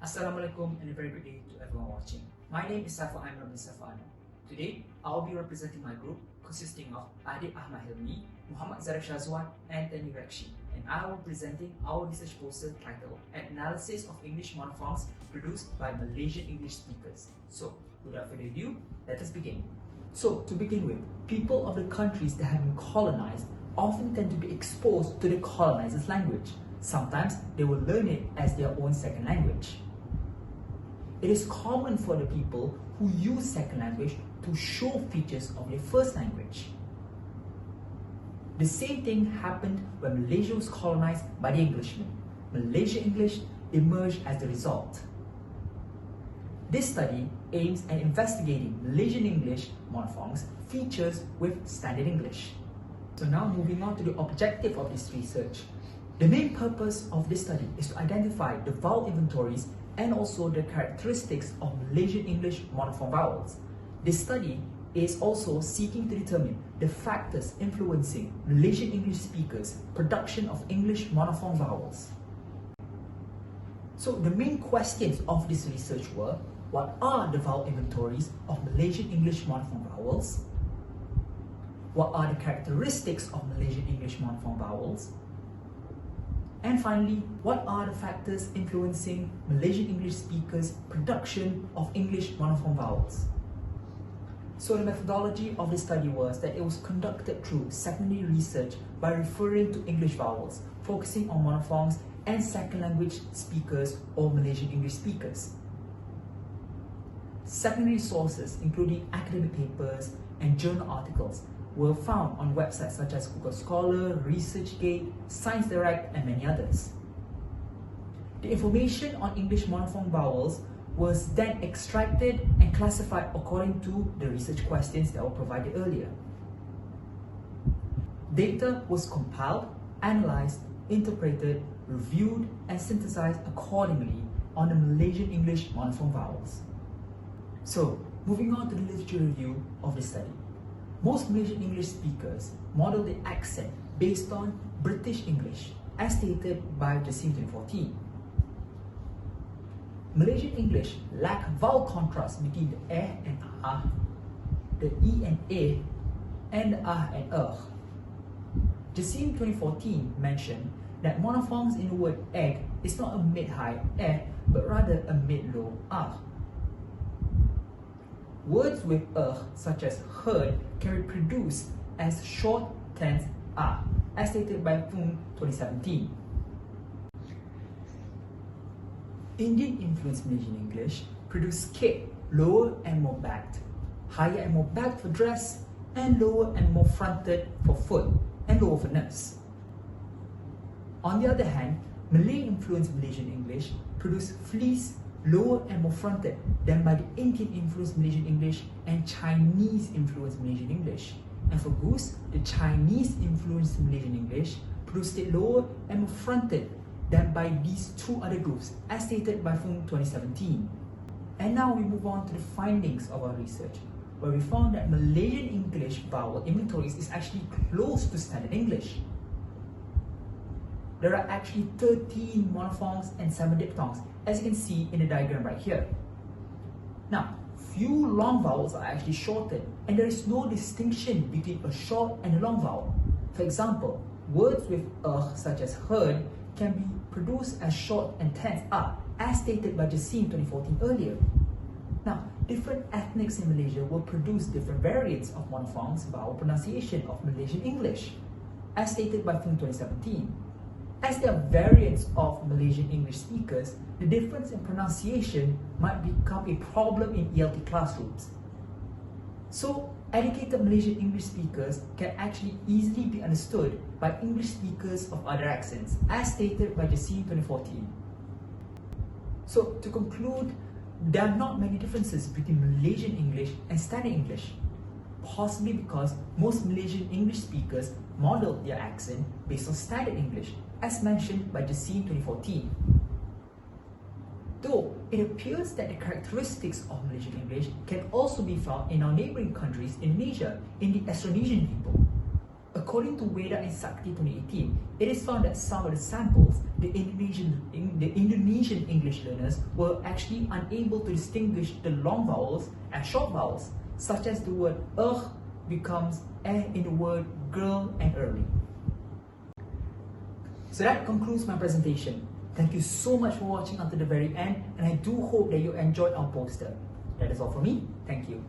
Assalamualaikum and a very good day to everyone watching. My name is Saiful Aimran bin Safan. Today, I will be representing my group consisting of Adib, Ahmad, Hilmi, Muhammad, Zarif, Syazwan and Tenri Reski. And I will be presenting our research poster titled Analysis of English Monophthongs produced by Malaysian English speakers. So, without further ado, let us begin. So, to begin with, people of the countries that have been colonized often tend to be exposed to the colonizer's language. Sometimes they will learn it as their own second language. It is common for the people who use second language to show features of their first language. The same thing happened when Malaysia was colonized by the Englishmen. Malaysian English emerged as the result. This study aims at investigating Malaysian English monophthongs features with standard English. So now moving on to the objective of this research. The main purpose of this study is to identify the vowel inventories and also the characteristics of Malaysian English monophthong vowels. This study is also seeking to determine the factors influencing Malaysian English speakers' production of English monophthong vowels. So the main questions of this research were: what are the vowel inventories of Malaysian English monophthong vowels? What are the characteristics of Malaysian English monophthong vowels? And finally, what are the factors influencing Malaysian English speakers' production of English monophthong vowels? So the methodology of this study was that it was conducted through secondary research by referring to English vowels, focusing on monophthongs and second language speakers or Malaysian English speakers. Secondary sources, including academic papers and journal articles, were found on websites such as Google Scholar, ResearchGate, ScienceDirect, and many others. The information on English monophthong vowels was then extracted and classified according to the research questions that were provided earlier. Data was compiled, analyzed, interpreted, reviewed, and synthesized accordingly on the Malaysian English monophthong vowels. So, moving on to the literature review of the study. Most Malaysian English speakers model the accent based on British English, as stated by G30. Malaysian English lack vowel contrast between the and ah, the e and a, and the ah and G30 mentioned that monophthongs in the word egg is not a mid-high but rather a mid-low ah. Words with such as heard, can be produced as short tense as stated by Fung 2017. Indian influenced Malaysian English produce cape, lower and more backed, higher and more backed for dress, and lower and more fronted for foot, and lower for nurse. On the other hand, Malay influenced Malaysian English produce fleece, lower and more fronted than by the Indian influenced Malaysian English and Chinese influenced Malaysian English. And for goose, the Chinese influenced Malaysian English produced it lower and more fronted than by these two other groups, as stated by Fung 2017. And now we move on to the findings of our research, where we found that Malaysian English vowel inventories is actually close to standard English. There are actually 13 monophthongs and 7 diphthongs, as you can see in the diagram right here. Now, few long vowels are actually shortened, and there is no distinction between a short and a long vowel. For example, words with such as heard can be produced as short and tense as stated by Jasim 2014 earlier. Now, different ethnics in Malaysia will produce different variants of monophthongs vowel pronunciation of Malaysian English, as stated by Fung 2017. As there are variants of Malaysian English speakers, the difference in pronunciation might become a problem in ELT classrooms. So, educated Malaysian English speakers can actually easily be understood by English speakers of other accents, as stated by Jasim 2014. So, to conclude, there are not many differences between Malaysian English and standard English, possibly because most Malaysian English speakers model their accent based on standard English, as mentioned by Jasim 2014. Though it appears that the characteristics of Malaysian English can also be found in our neighbouring countries, Indonesia, in the Austronesian people. according to Weda and Sakti 2018, it is found that some of the samples, the Indonesian English learners were actually unable to distinguish the long vowels and short vowels, such as the word becomes in the word girl and early. So that concludes my presentation. Thank you so much for watching until the very end, and I do hope that you enjoyed our poster. That is all from me. Thank you.